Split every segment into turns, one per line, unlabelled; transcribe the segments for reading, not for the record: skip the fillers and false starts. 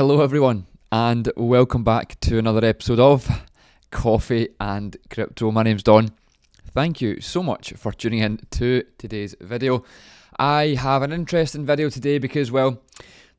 Hello everyone, and welcome back to another episode of Coffee and Crypto. My name's Don. Thank you so much for tuning in to today's video. I have an interesting video today because, well,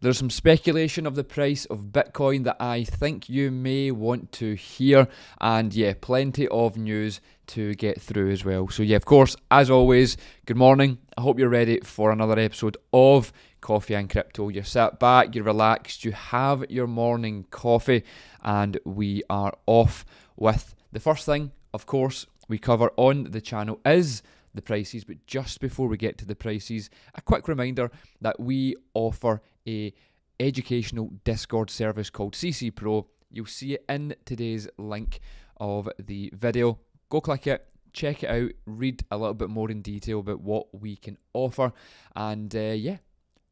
there's some speculation of the price of Bitcoin that I think you may want to hear, and yeah, plenty of news to get through as well. So yeah, of course, as always, good morning. I hope you're ready for another episode of Coffee and Crypto. You're sat back, you're relaxed, you have your morning coffee, and we are off with the first thing, of course, we cover on the channel is the prices. But just before we get to the prices, a quick reminder that we offer a educational Discord service called CC Pro. You'll see it in today's link of the video. Go click it, check it out, read a little bit more in detail about what we can offer, and yeah,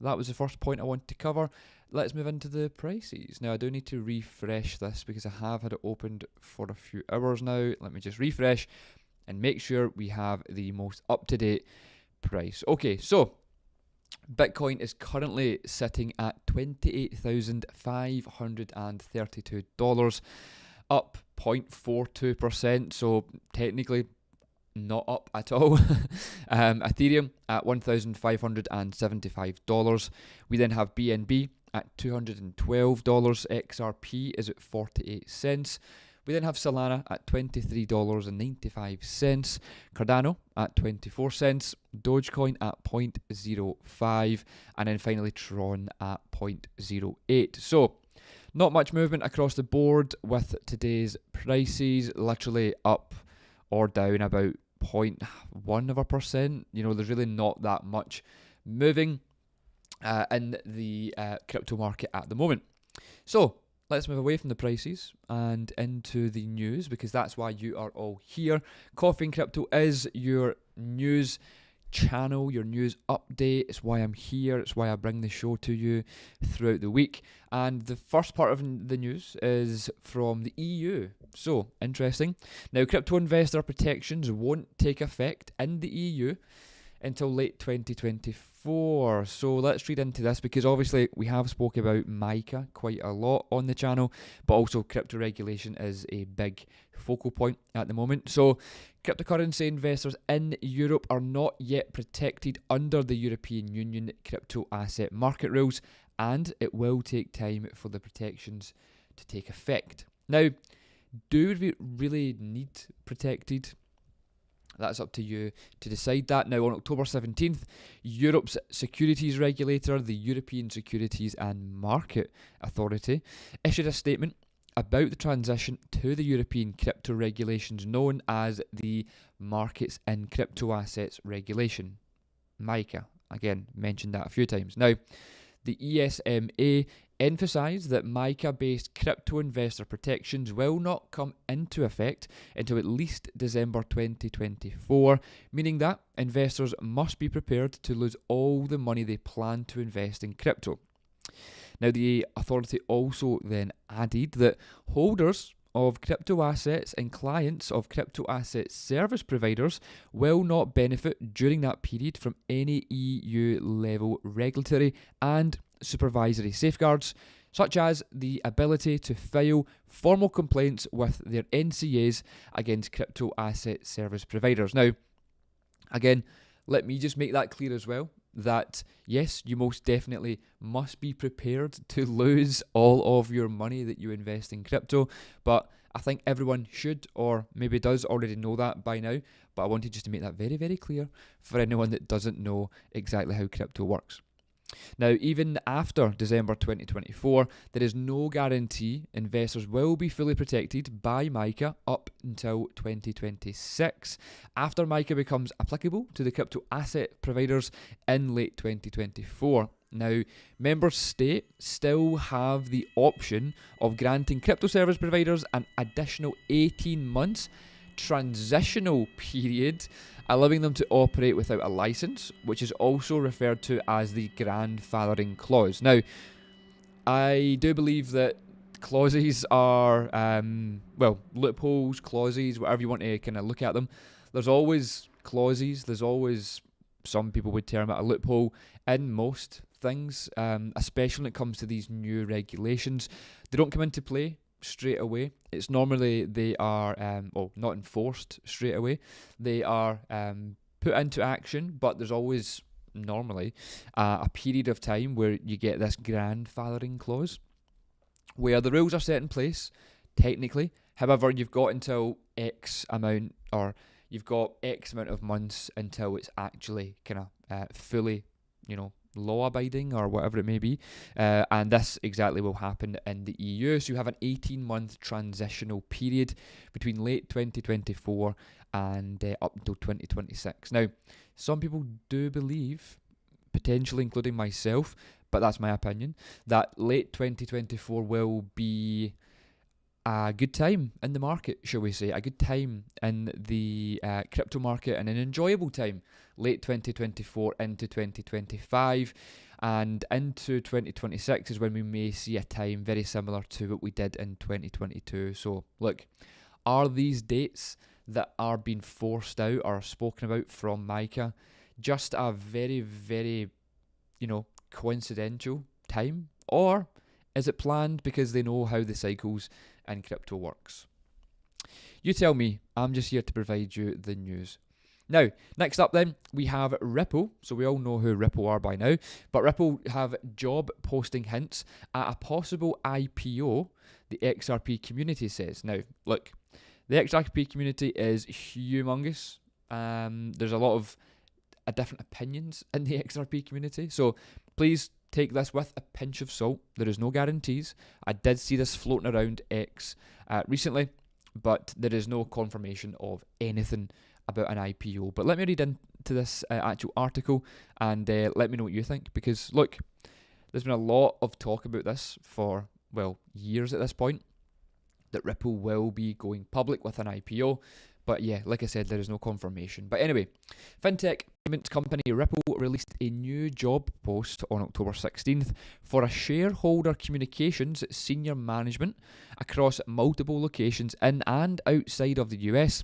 that was the first point I wanted to cover. Let's move into the prices. Now, I do need to refresh this because I have had it opened for a few hours now. Let me just refresh and make sure we have the most up-to-date price. Okay, so Bitcoin is currently sitting at $28,532, up 0.42%, so technically not up at all. Ethereum at $1,575. We then have BNB at $212. XRP is at 48 cents. We then have Solana at $23.95. Cardano at 24 cents. Dogecoin at 0.05. And then finally Tron at 0.08. So not much movement across the board with today's prices. Literally up or down about 0.1%. You know, there's really not that much moving in the crypto market at the moment. So let's move away from the prices and into the news, because that's why you are all here. Coffee and Crypto is your news channel, your news update. It's why I'm here. It's why I bring the show to you throughout the week. And the first part of the news is from the EU. So interesting. Now, crypto investor protections won't take effect in the EU until late 2024. So let's read into this, because obviously we have spoken about MiCA quite a lot on the channel, but also crypto regulation is a big focal point at the moment. So cryptocurrency investors in Europe are not yet protected under the European Union crypto asset market rules, and it will take time for the protections to take effect. Now, do we really need protected? That's up to you to decide that. Now, on October 17th, Europe's securities regulator, the European Securities and Market Authority, issued a statement about the transition to the European crypto regulations known as the Markets in Crypto Assets Regulation, MiCA. Again, mentioned that a few times. Now, the ESMA emphasised that MiCA-based crypto investor protections will not come into effect until at least December 2024, meaning that investors must be prepared to lose all the money they plan to invest in crypto. Now, the authority also then added that holders of crypto assets and clients of crypto asset service providers will not benefit during that period from any EU-level regulatory and supervisory safeguards, such as the ability to file formal complaints with their NCAs against crypto asset service providers. Now, again, let me just make that clear as well, that yes, you most definitely must be prepared to lose all of your money that you invest in crypto, but I think everyone should, or maybe does already know that by now, but I wanted just to make that very, very clear for anyone that doesn't know exactly how crypto works. Now, even after December 2024, there is no guarantee investors will be fully protected by MiCA up until 2026, after MiCA becomes applicable to the crypto asset providers in late 2024. Now, member states still have the option of granting crypto service providers an additional 18 months transitional period, allowing them to operate without a license, which is also referred to as the grandfathering clause. Now, I do believe that clauses are, loopholes, clauses, whatever you want to kind of look at them. There's always clauses, there's always, some people would term it a loophole in most things, especially when it comes to these new regulations. They don't come into play straight away. It's normally they are, not enforced straight away. They are put into action, but there's always normally a period of time where you get this grandfathering clause where the rules are set in place technically. However, you've got until X amount, or you've got X amount of months until it's actually kind of fully, law abiding or whatever it may be. And this exactly will happen in the EU. So you have an 18-month transitional period between late 2024 and up until 2026. Now, some people do believe, potentially including myself, but that's my opinion, that late 2024 will be a good time in the market, shall we say, a good time in the crypto market, and an enjoyable time late 2024 into 2025 and into 2026 is when we may see a time very similar to what we did in 2022. So look, are these dates that are being forced out or spoken about from Micah just a very, very, coincidental time, or is it planned because they know how the cycles in crypto works? You tell me. I'm just here to provide you the news. Now, next up then, we have Ripple. So we all know who Ripple are by now, but Ripple have job posting hints at a possible IPO, the XRP community says. Now, look, the XRP community is humongous. There's a lot of different opinions in the XRP community, so please take this with a pinch of salt. There is no guarantees. I did see this floating around X recently, but there is no confirmation of anything about an IPO. But let me read into this actual article and let me know what you think, because look, there's been a lot of talk about this for, years at this point, that Ripple will be going public with an IPO. But yeah, like I said, there is no confirmation. But anyway, fintech payments company Ripple released a new job post on October 16th for a shareholder communications senior management across multiple locations in and outside of the US.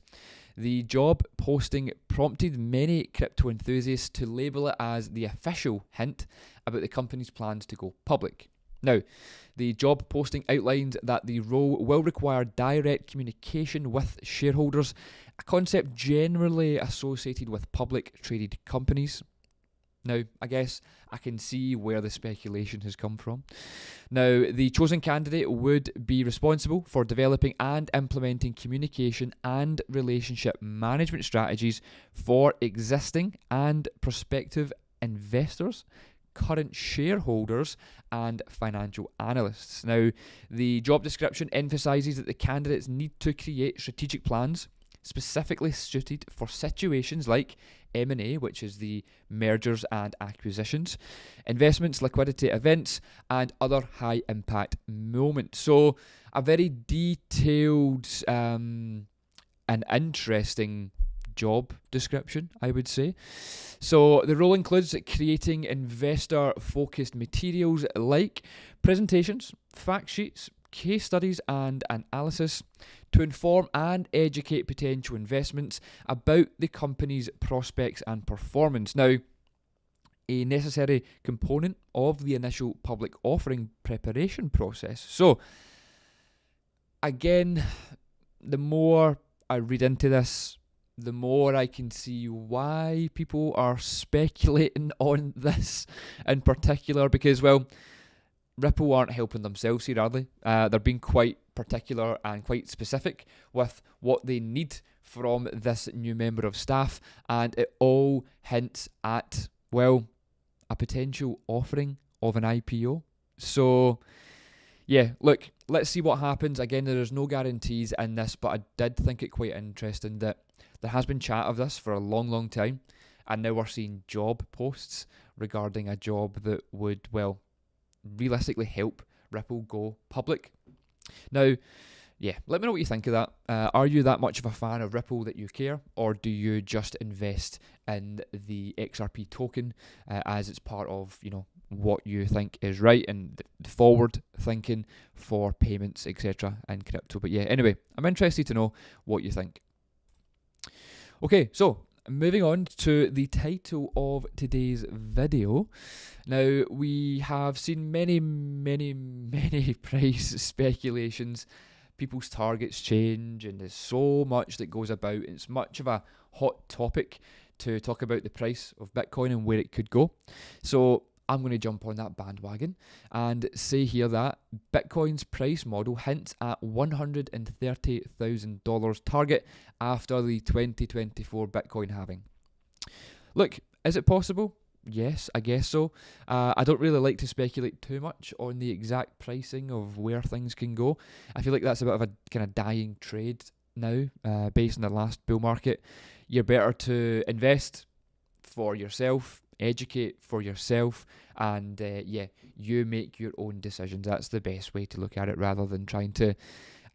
The job posting prompted many crypto enthusiasts to label it as the official hint about the company's plans to go public. Now, the job posting outlines that the role will require direct communication with shareholders, a concept generally associated with public traded companies. Now, I guess I can see where the speculation has come from. Now, the chosen candidate would be responsible for developing and implementing communication and relationship management strategies for existing and prospective investors, current shareholders, and financial analysts. Now, the job description emphasises that the candidates need to create strategic plans specifically suited for situations like M&A, which is the mergers and acquisitions, investments, liquidity events, and other high-impact moments. So, a very detailed and interesting job description, I would say. So the role includes creating investor-focused materials like presentations, fact sheets, case studies, and analysis to inform and educate potential investments about the company's prospects and performance. Now, a necessary component of the initial public offering preparation process. So, again, the more I read into this, the more I can see why people are speculating on this in particular, because, Ripple aren't helping themselves here, are they? They're being quite particular and quite specific with what they need from this new member of staff, and it all hints at, a potential offering of an IPO. So, yeah, look, let's see what happens. Again, there is no guarantees in this, but I did think it quite interesting that there has been chat of this for a long, long time, and now we're seeing job posts regarding a job that would, realistically help Ripple go public. Now, let me know what you think of that. Are you that much of a fan of Ripple that you care, or do you just invest in the XRP token as it's part of, what you think is right and the forward thinking for payments, etc. and crypto? But anyway, I'm interested to know what you think. Okay, so moving on to the title of today's video. Now, we have seen many price speculations. People's targets change, and there's so much that goes about. It's much of a hot topic to talk about the price of Bitcoin and where it could go. So I'm going to jump on that bandwagon and say here that Bitcoin's price model hints at $130,000 target after the 2024 Bitcoin halving. Look, is it possible? Yes, I guess so. I don't really like to speculate too much on the exact pricing of where things can go. I feel like that's a bit of a kind of dying trade now, based on the last bull market. You're better to invest for yourself, educate for yourself, and you make your own decisions. That's the best way to look at it, rather than trying to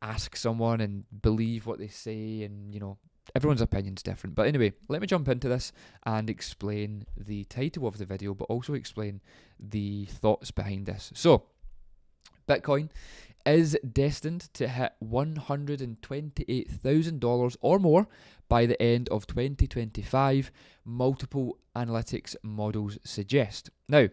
ask someone and believe what they say, and everyone's opinion's different. But anyway, let me jump into this and explain the title of the video, but also explain the thoughts behind this. So, Bitcoin is destined to hit $128,000 or more by the end of 2025, multiple analytics models suggest. Now,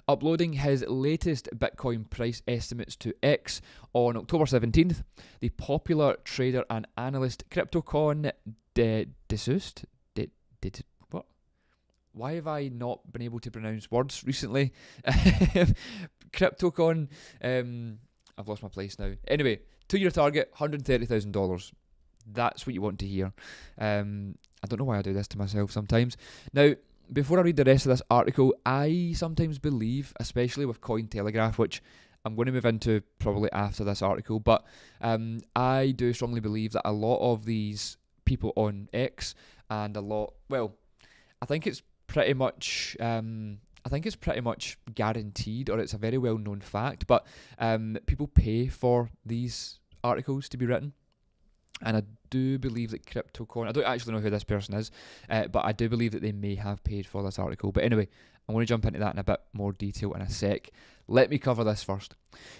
uploading his latest Bitcoin price estimates to X on October 17th, the popular trader and analyst CryptoCon Desust. What? Why have I not been able to pronounce words recently? CryptoCon. I've lost my place now. Anyway, 2-year target, $130,000. That's what you want to hear. I don't know why I do this to myself sometimes. Now, before I read the rest of this article, I sometimes believe, especially with Cointelegraph, which I'm going to move into probably after this article, but I do strongly believe that a lot of these people on X and I think it's pretty much guaranteed, or it's a very well known fact, but people pay for these articles to be written. And I do believe that CryptoCon, I don't actually know who this person is, but I do believe that they may have paid for this article. But anyway, I'm going to jump into that in a bit more detail in a sec. Let me cover this first.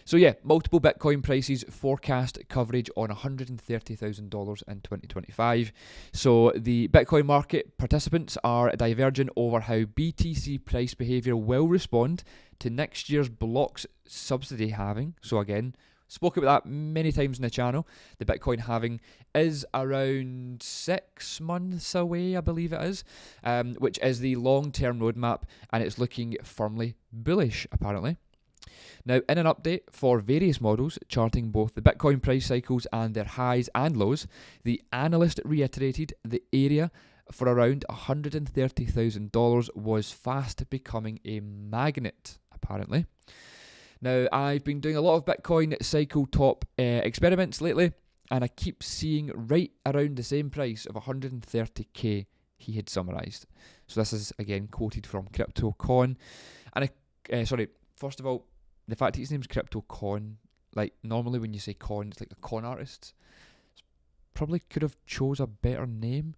So multiple Bitcoin prices forecast coverage on $130,000 in 2025. So the Bitcoin market participants are diverging over how BTC price behavior will respond to next year's blocks subsidy halving. So again, spoke about that many times in the channel. The Bitcoin halving is around 6 months away, I believe it is, which is the long-term roadmap, and it's looking firmly bullish, apparently. Now, in an update for various models charting both the Bitcoin price cycles and their highs and lows, the analyst reiterated the area for around $130,000 was fast becoming a magnet, apparently. Now, I've been doing a lot of Bitcoin cycle top experiments lately, and I keep seeing right around the same price of 130k he had summarised. So this is, again, quoted from CryptoCon. And, first of all, the fact his name's CryptoCon, like, normally when you say con, it's like a con artist. Probably could have chose a better name.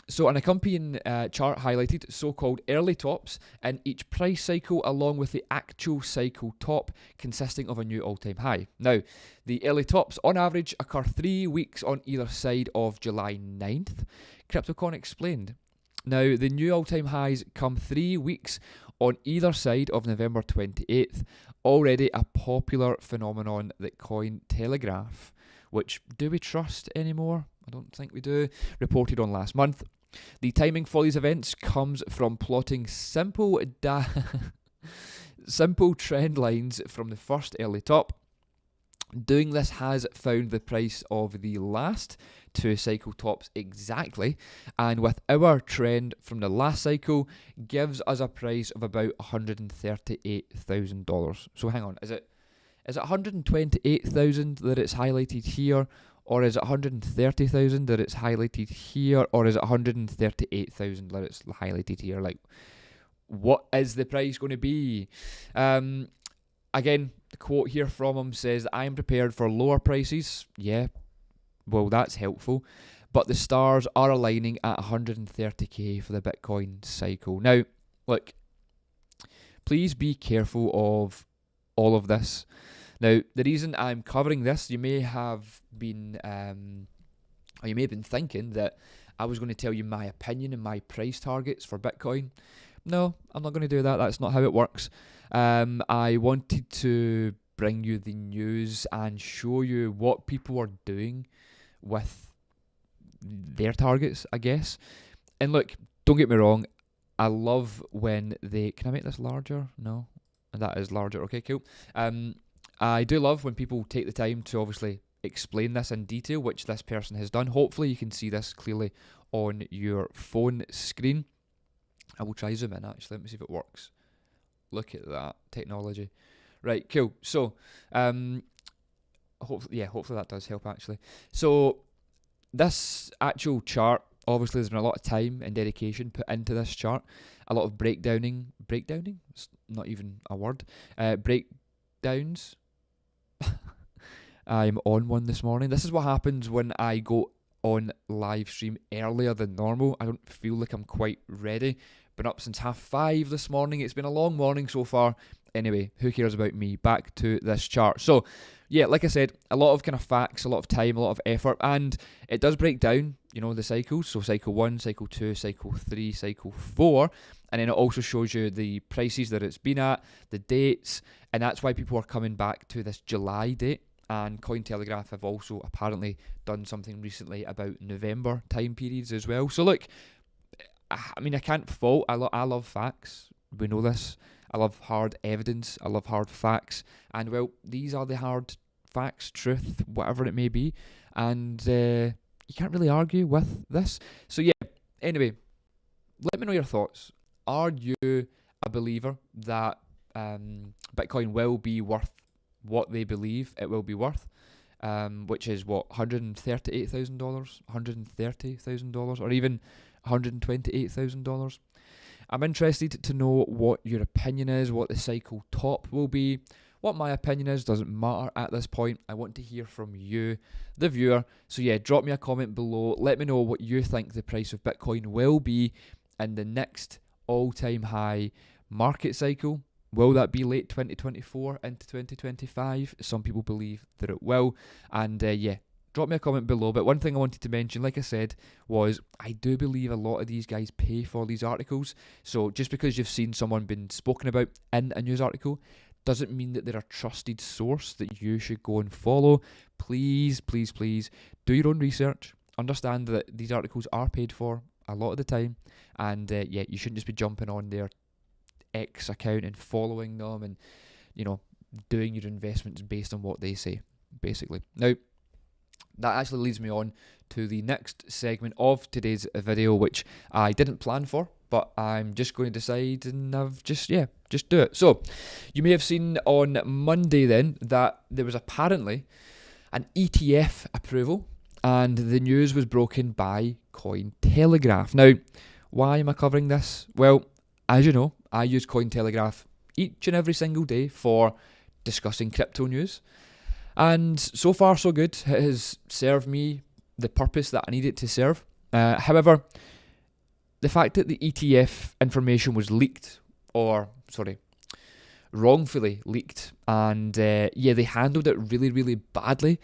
So an accompanying chart highlighted so-called early tops in each price cycle, along with the actual cycle top consisting of a new all-time high. Now, the early tops on average occur 3 weeks on either side of July 9th, CryptoCon explained. Now, the new all-time highs come 3 weeks on either side of November 28th, already a popular phenomenon that Cointelegraph, which do we trust anymore? I don't think we do, reported on last month. The timing for these events comes from plotting simple trend lines from the first early top. Doing this has found the price of the last 2 cycle tops exactly, and with our trend from the last cycle gives us a price of about $138,000. So hang on, is it 128,000 that it's highlighted here, or is it 130,000 that it's highlighted here, or is it 138,000 that it's highlighted here? Like, what is the price going to be? Again, the quote here from him says, I am prepared for lower prices. Yeah, well, that's helpful. But the stars are aligning at 130k for the Bitcoin cycle. Now, look, please be careful of all of this. Now, the reason I'm covering this, you may have been thinking that I was going to tell you my opinion and my price targets for Bitcoin. No, I'm not going to do that. That's not how it works. I wanted to bring you the news and show you what people are doing with their targets, I guess. And look, don't get me wrong, I love when they... Can I make this larger? No? That is larger. Okay, cool. I do love when people take the time to obviously explain this in detail, which this person has done. Hopefully you can see this clearly on your phone screen. I will try zoom in actually. Let me see if it works. Look at that technology. Right, cool. So, hopefully that does help actually. So, this actual chart, obviously there's been a lot of time and dedication put into this chart. A lot of breakdowning? It's not even a word. Breakdowns. I'm on one this morning. This is what happens when I go on live stream earlier than normal. I don't feel like I'm quite ready. Been up since 5:30 this morning. It's been a long morning so far. Anyway, who cares about me? Back to this chart. So, yeah, like I said, a lot of kind of facts, a lot of time, a lot of effort, and it does break down, the cycles. So cycle 1, cycle 2, cycle 3, cycle 4, and then it also shows you the prices that it's been at, the dates, and that's why people are coming back to this July date. And Cointelegraph have also apparently done something recently about November time periods as well. So look, I mean, I can't fault. I love facts. We know this. I love hard evidence. I love hard facts. And well, these are the hard facts, truth, whatever it may be. And you can't really argue with this. So yeah, anyway, let me know your thoughts. Are you a believer that Bitcoin will be worth what they believe it will be worth, which is what, $138,000, $130,000, or even $128,000? I'm interested to know what your opinion is, what the cycle top will be. What my opinion is doesn't matter at this point. I want to hear from you, the viewer. So yeah, drop me a comment below. Let me know what you think the price of Bitcoin will be in the next all-time high market cycle. Will that be late 2024 into 2025? Some people believe that it will. And yeah, drop me a comment below. But one thing I wanted to mention, like I said, was I do believe a lot of these guys pay for these articles. So just because you've seen someone been spoken about in a news article doesn't mean that they're a trusted source that you should go and follow. Please, please, please do your own research. Understand that these articles are paid for a lot of the time. And yeah, you shouldn't just be jumping on their X account and following them and, doing your investments based on what they say, basically. Now, that actually leads me on to the next segment of today's video, which I didn't plan for, but I'm just going to decide and I've just do it. So, you may have seen on Monday then that there was apparently an ETF approval and the news was broken by Cointelegraph. Now, why am I covering this? Well, as you know, I use Cointelegraph each and every single day for discussing crypto news. And so far, so good. It has served me the purpose that I need it to serve. However, the fact that the ETF information was leaked, wrongfully leaked, and they handled it really, really badly,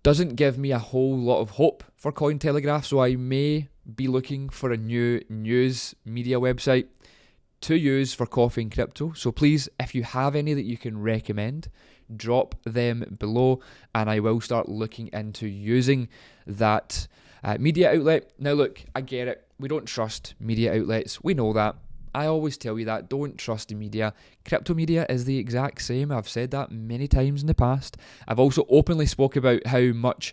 doesn't give me a whole lot of hope for Cointelegraph. So I may be looking for a new news media website to use for coffee and crypto. So please, if you have any that you can recommend, drop them below and I will start looking into using that media outlet. Now look, I get it. We don't trust media outlets. We know that. I always tell you that. Don't trust the media. Crypto media is the exact same. I've said that many times in the past. I've also openly spoke about how much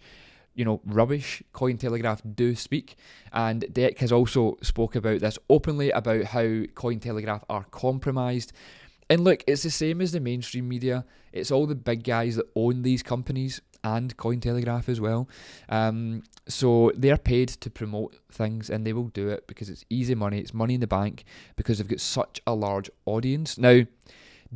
rubbish Cointelegraph do speak, and Deck has also spoke about this openly about how Cointelegraph are compromised. And look, it's the same as the mainstream media. It's all the big guys that own these companies and Cointelegraph as well. So they're paid to promote things and they will do it because it's easy money, it's money in the bank, because they've got such a large audience. Now,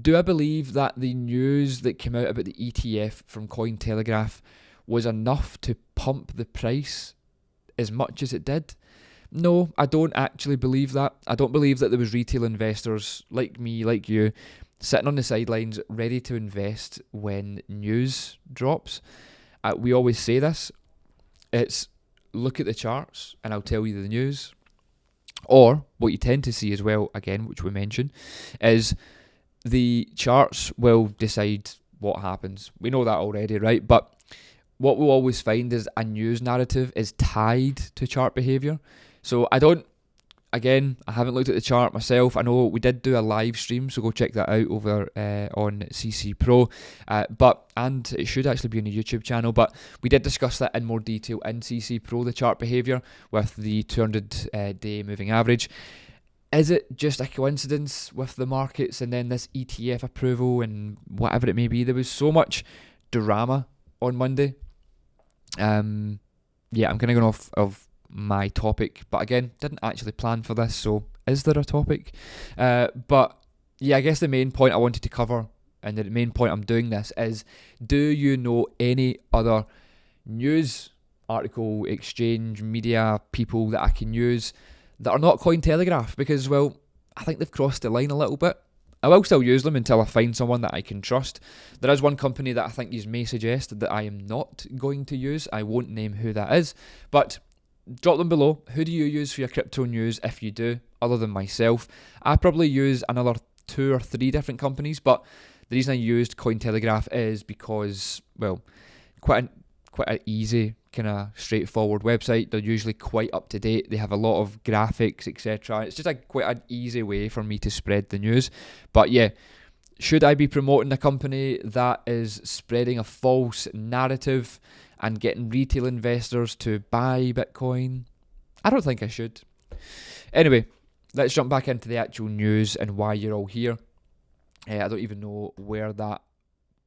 do I believe that the news that came out about the ETF from Cointelegraph was enough to pump the price as much as it did? No, I don't actually believe that. I don't believe that there was retail investors like me, like you, sitting on the sidelines ready to invest when news drops. We always say this. It's look at the charts and I'll tell you the news. Or what you tend to see as well, again, which we mentioned, is the charts will decide what happens. We know that already, right? But what we'll always find is a news narrative is tied to chart behavior. So I haven't looked at the chart myself. I know we did do a live stream, so go check that out over on CC Pro. And it should actually be on the YouTube channel. But we did discuss that in more detail in CC Pro, the chart behavior with the 200-day moving average. Is it just a coincidence with the markets and then this ETF approval and whatever it may be? There was so much drama on Monday. I'm kind of going off of my topic, but again, didn't actually plan for this, so is there a topic? I guess the main point I wanted to cover, and the main point I'm doing this is, do you know any other news article, exchange, media people that I can use that are not Cointelegraph? Because, well, I think they've crossed the line a little bit. I will still use them until I find someone that I can trust. There is one company that I think you may suggest that I am not going to use. I won't name who that is, but drop them below. Who do you use for your crypto news if you do, other than myself? I probably use another 2 or 3 different companies, but the reason I used Cointelegraph is because, well, quite an easy, kind of straightforward website. They're usually quite up to date. They have a lot of graphics, etc. It's just quite an easy way for me to spread the news. But yeah, should I be promoting a company that is spreading a false narrative and getting retail investors to buy Bitcoin? I don't think I should. Anyway, let's jump back into the actual news and why you're all here. I don't even know where that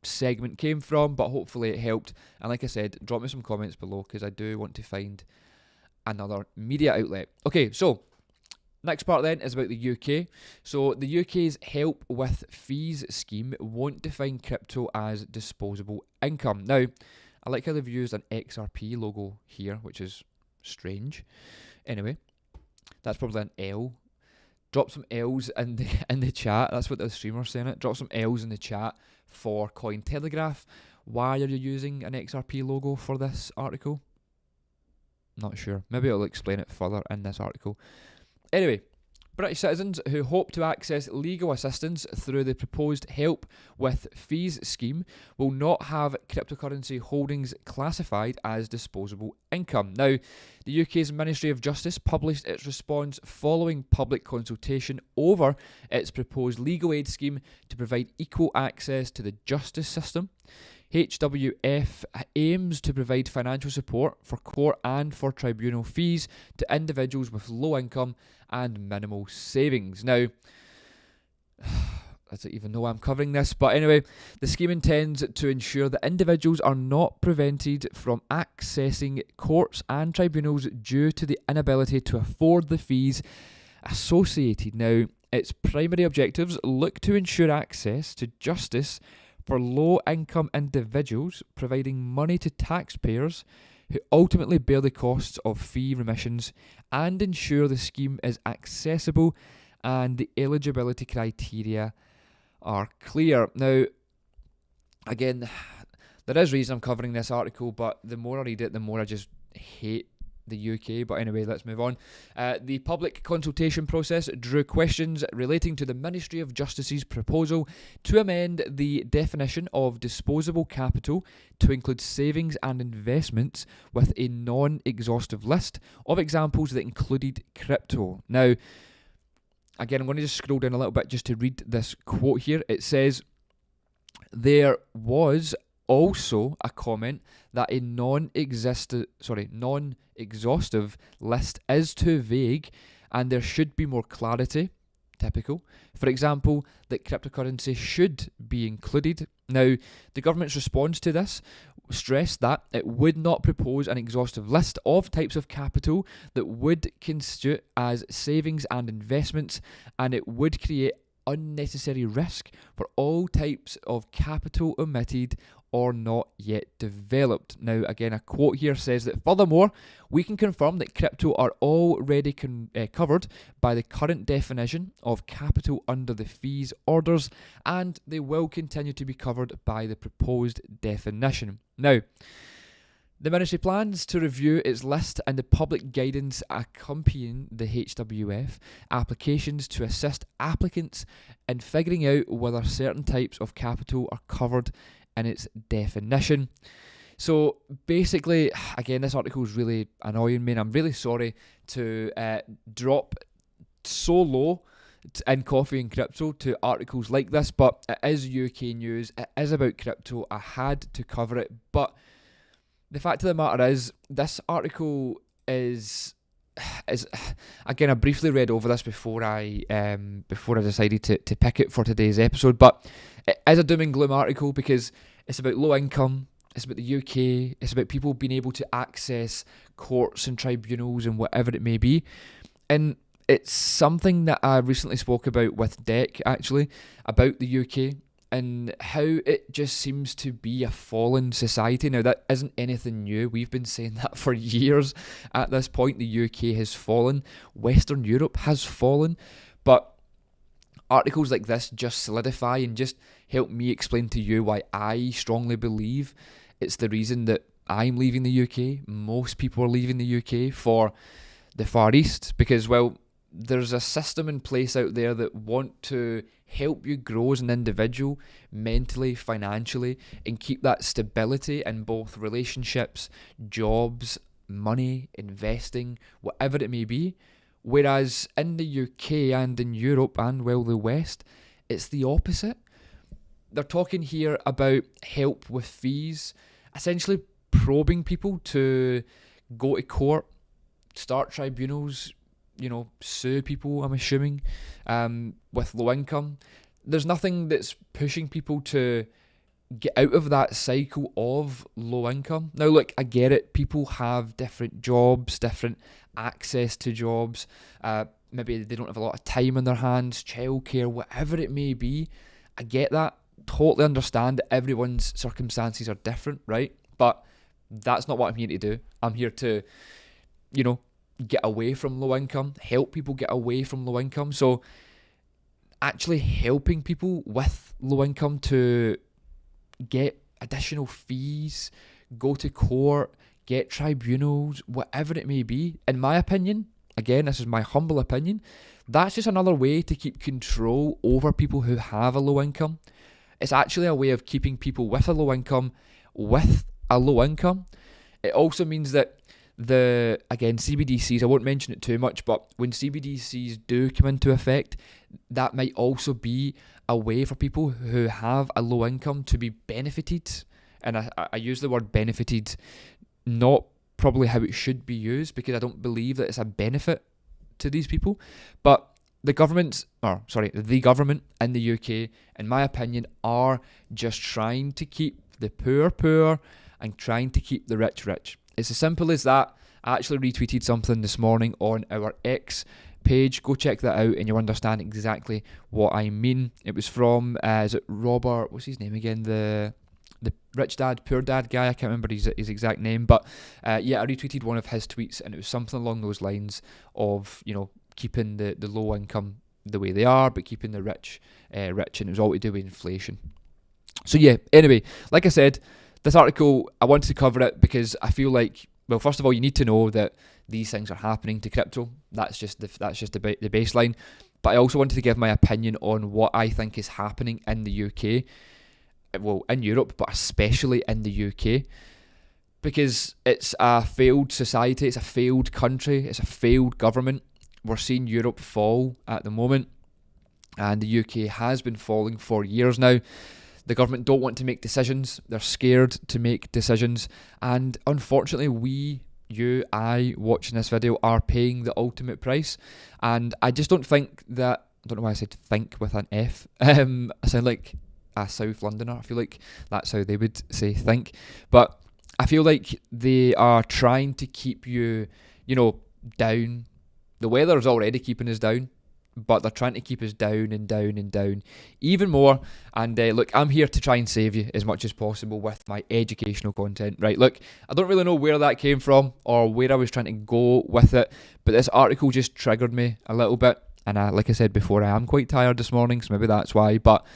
segment came from, but hopefully it helped. And like I said, drop me some comments below because I do want to find another media outlet. Okay, so next part then is about the UK. So the UK's help with fees scheme won't define crypto as disposable income. Now, I like how they've used an XRP logo here, which is strange. Anyway, that's probably an L. Drop some L's in the chat. That's what the streamer's saying it. Drop some L's in the chat for Cointelegraph. Why are you using an XRP logo for this article? Not sure. Maybe it'll explain it further in this article. Anyway, British citizens who hope to access legal assistance through the proposed help with fees scheme will not have cryptocurrency holdings classified as disposable income. Now, the UK's Ministry of Justice published its response following public consultation over its proposed legal aid scheme to provide equal access to the justice system. HWF aims to provide financial support for court and for tribunal fees to individuals with low income and minimal savings. Now, I don't even know why I'm covering this, but anyway, the scheme intends to ensure that individuals are not prevented from accessing courts and tribunals due to the inability to afford the fees associated. Now, its primary objectives look to ensure access to justice for low-income individuals, providing money to taxpayers who ultimately bear the costs of fee remissions, and ensure the scheme is accessible and the eligibility criteria are clear. Now, again, there is reason I'm covering this article, but the more I read it, the more I just hate the UK. But anyway, let's move on. The public consultation process drew questions relating to the Ministry of Justice's proposal to amend the definition of disposable capital to include savings and investments with a non-exhaustive list of examples that included crypto. Now, again, I'm going to just scroll down a little bit just to read this quote here. It says, there was also a comment that a non-exhaustive list is too vague and there should be more clarity. Typical. For example, that cryptocurrency should be included. Now, the government's response to this stressed that it would not propose an exhaustive list of types of capital that would constitute as savings and investments, and it would create unnecessary risk for all types of capital omitted or not yet developed. Now, again, a quote here says that, furthermore, we can confirm that crypto are already covered by the current definition of capital under the fees orders, and they will continue to be covered by the proposed definition. Now, The ministry plans to review its list and the public guidance accompanying the HWF applications to assist applicants in figuring out whether certain types of capital are covered in its definition. So basically, again, this article is really annoying me, and I'm really sorry to drop so low in coffee and crypto to articles like this, but it is UK news, it is about crypto, I had to cover it. But the fact of the matter is, this article is again, I briefly read over this before I decided to pick it for today's episode, but it is a doom and gloom article because it's about low income, it's about the UK, it's about people being able to access courts and tribunals and whatever it may be. And it's something that I recently spoke about with Deck, actually, about the UK and how it just seems to be a fallen society. Now, that isn't anything new. We've been saying that for years. At this point, the UK has fallen. Western Europe has fallen. But articles like this just solidify and just help me explain to you why I strongly believe it's the reason that I'm leaving the UK. Most people are leaving the UK for the Far East because, well, there's a system in place out there that want to help you grow as an individual mentally, financially, and keep that stability in both relationships, jobs, money, investing, whatever it may be. Whereas in the UK and in Europe and, well, the West, it's the opposite. They're talking here about help with fees, essentially probing people to go to court, start tribunals, sue people, I'm assuming, with low income. There's nothing that's pushing people to get out of that cycle of low income. Now, look, I get it. People have different jobs, different access to jobs. Maybe they don't have a lot of time on their hands, childcare, whatever it may be. I get that. Totally understand that everyone's circumstances are different, right? But that's not what I'm here to do. I'm here to, get away from low income, help people get away from low income. So actually helping people with low income to get additional fees, go to court, get tribunals, whatever it may be, in my opinion, again, this is my humble opinion, that's just another way to keep control over people who have a low income. It's actually a way of keeping people with a low income with a low income. It also means that CBDCs, I won't mention it too much, but when CBDCs do come into effect, that might also be a way for people who have a low income to be benefited. And I use the word benefited, not probably how it should be used, because I don't believe that it's a benefit to these people. But the government in the UK, in my opinion, are just trying to keep the poor and trying to keep the rich rich. It's as simple as that. I actually retweeted something this morning on our X page. Go check that out and you'll understand exactly what I mean. It was from, is it Robert, what's his name again? The rich dad, poor dad guy. I can't remember his exact name. But I retweeted one of his tweets and it was something along those lines of, keeping the low income the way they are, but keeping the rich rich. And it was all to do with inflation. So yeah, anyway, like I said, this article, I wanted to cover it because I feel like, well, first of all, you need to know that these things are happening to crypto. That's just the baseline. But I also wanted to give my opinion on what I think is happening in the UK, well, in Europe, but especially in the UK, because it's a failed society, it's a failed country, it's a failed government. We're seeing Europe fall at the moment, and the UK has been falling for years now. The government don't want to make decisions. They're scared to make decisions. And unfortunately, I, watching this video, are paying the ultimate price. And I just don't think that, I don't know why I said think with an F. I sound like a South Londoner. I feel like that's how they would say think. But I feel like they are trying to keep you, down. The weather's already keeping us down, but they're trying to keep us down and down and down even more. And look, I'm here to try and save you as much as possible with my educational content, right? Look, I don't really know where that came from or where I was trying to go with it, but this article just triggered me a little bit. And like I said before, I am quite tired this morning, so maybe that's why. But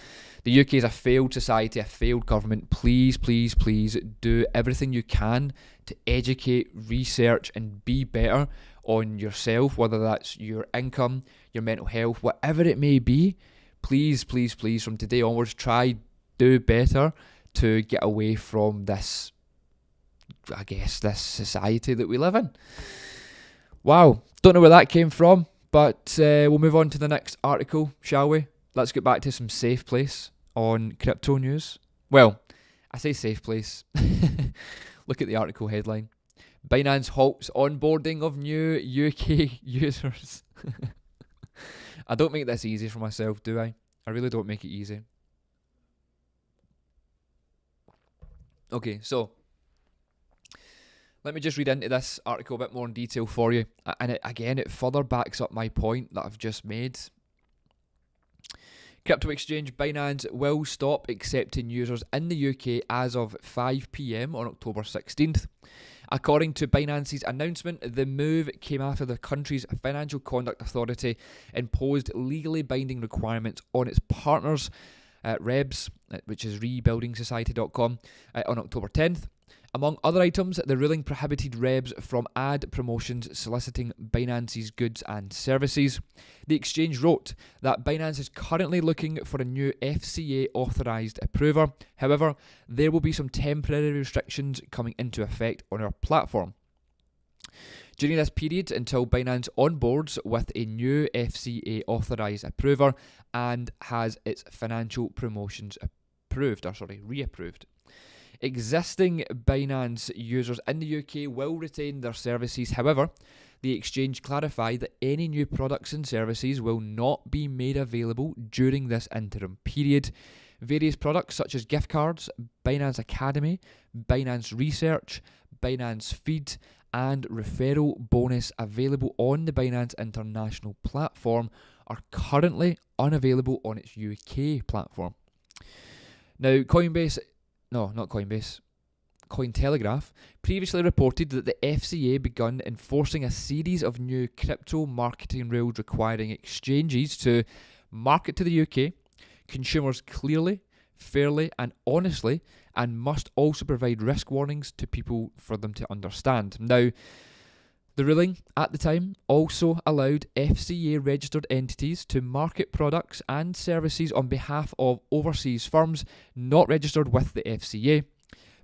The UK is a failed society, a failed government. Please, please, please do everything you can to educate, research, and be better on yourself, whether that's your income, your mental health, whatever it may be. Please, please, please, from today onwards, try do better to get away from this, I guess, this society that we live in. Wow, don't know where that came from, but we'll move on to the next article, shall we? Let's get back to some safe place on crypto news. Well, I say safe place. Look at the article headline. Binance halts onboarding of new UK users. I don't make this easy for myself, do I? I really don't make it easy. Okay, so let me just read into this article a bit more in detail for you. And it further backs up my point that I've just made. Crypto exchange Binance will stop accepting users in the UK as of 5 PM on October 16th. According to Binance's announcement, the move came after the country's Financial Conduct Authority imposed legally binding requirements on its partners, REBS, which is rebuildingsociety.com, on October 10th. Among other items, the ruling prohibited REBS from ad promotions soliciting Binance's goods and services. The exchange wrote that Binance is currently looking for a new FCA authorised approver. However, there will be some temporary restrictions coming into effect on our platform. During this period, until Binance onboards with a new FCA authorised approver and has its financial promotions reapproved. Existing Binance users in the UK will retain their services. However, the exchange clarified that any new products and services will not be made available during this interim period. Various products such as gift cards, Binance Academy, Binance Research, Binance Feed, and referral bonus available on the Binance International platform are currently unavailable on its UK platform. Now, Cointelegraph previously reported that the FCA begun enforcing a series of new crypto marketing rules requiring exchanges to market to the UK consumers clearly, fairly, and honestly, and must also provide risk warnings to people for them to understand. Now, the ruling at the time also allowed FCA registered entities to market products and services on behalf of overseas firms not registered with the FCA.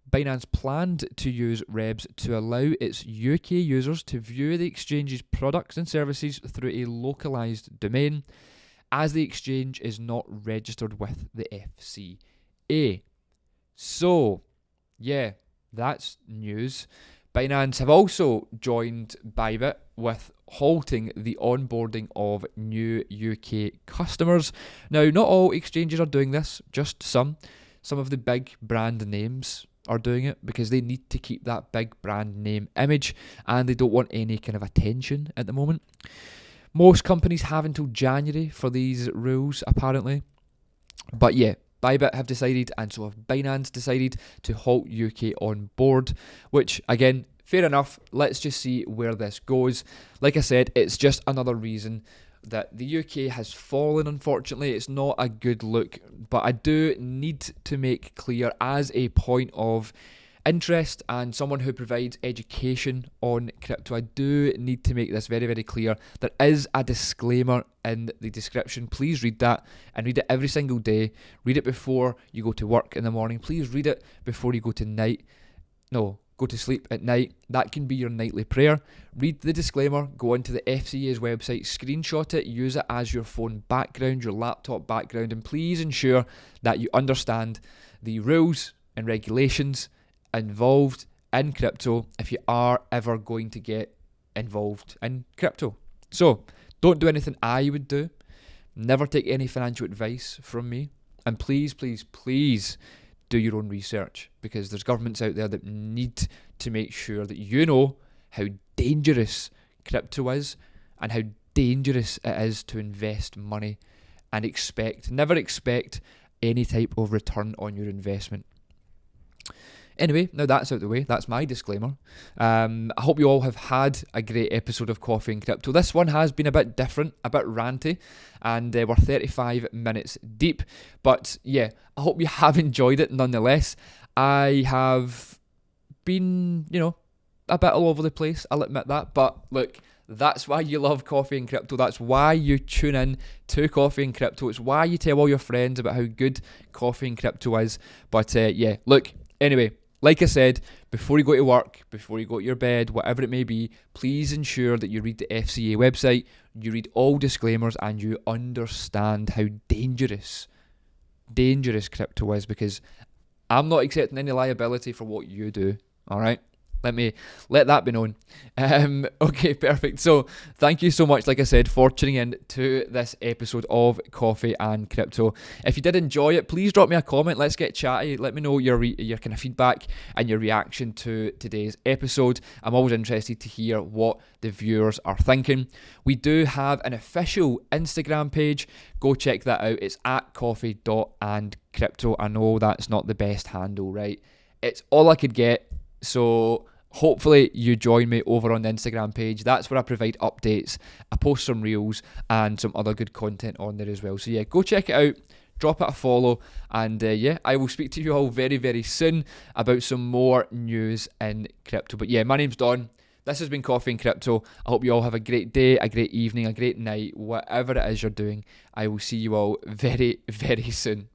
Binance planned to use REBS to allow its UK users to view the exchange's products and services through a localised domain, as the exchange is not registered with the FCA. So, yeah, that's news. Binance have also joined Bitget with halting the onboarding of new UK customers. Now, not all exchanges are doing this, just some. Some of the big brand names are doing it because they need to keep that big brand name image and they don't want any kind of attention at the moment. Most companies have until January for these rules, apparently. But yeah, Bitget have decided, and so have Binance decided, to halt UK on board, which, again, fair enough. Let's just see where this goes. Like I said, it's just another reason that the UK has fallen, unfortunately. It's not a good look, but I do need to make clear, as a point of interest and someone who provides education on crypto, I do need to make this very, very clear. There is a disclaimer in the description. Please read that and read it every single day. Read it before you go to work in the morning. Please read it before you go to sleep at night. That can be your nightly prayer. Read the disclaimer, go onto the FCA's website, screenshot it, use it as your phone background, your laptop background, and please ensure that you understand the rules and regulations involved in crypto if you are ever going to get involved in crypto. So, don't do anything I would do. Never take any financial advice from me. And please, please, please do your own research, because there's governments out there that need to make sure that you know how dangerous crypto is and how dangerous it is to invest money and never expect any type of return on your investment. Anyway, now that's out the way. That's my disclaimer. I hope you all have had a great episode of Coffee and Crypto. This one has been a bit different, a bit ranty, and we're 35 minutes deep. But yeah, I hope you have enjoyed it nonetheless. I have been, a bit all over the place, I'll admit that. But look, that's why you love Coffee and Crypto. That's why you tune in to Coffee and Crypto. It's why you tell all your friends about how good Coffee and Crypto is. But yeah, look, anyway, like I said, before you go to work, before you go to your bed, whatever it may be, please ensure that you read the FCA website, you read all disclaimers, and you understand how dangerous crypto is, because I'm not accepting any liability for what you do, alright? Let that be known. Okay, perfect. So thank you so much, like I said, for tuning in to this episode of Coffee and Crypto. If you did enjoy it, please drop me a comment. Let's get chatty. Let me know your kind of feedback and your reaction to today's episode. I'm always interested to hear what the viewers are thinking. We do have an official Instagram page. Go check that out. It's at coffee.andcrypto. I know that's not the best handle, right? It's all I could get. So hopefully you join me over on the Instagram page. That's where I provide updates. I post some reels and some other good content on there as well. So yeah, go check it out. Drop it a follow. And yeah, I will speak to you all very, very soon about some more news in crypto. But yeah, my name's Don. This has been Coffee and Crypto. I hope you all have a great day, a great evening, a great night, whatever it is you're doing. I will see you all very, very soon.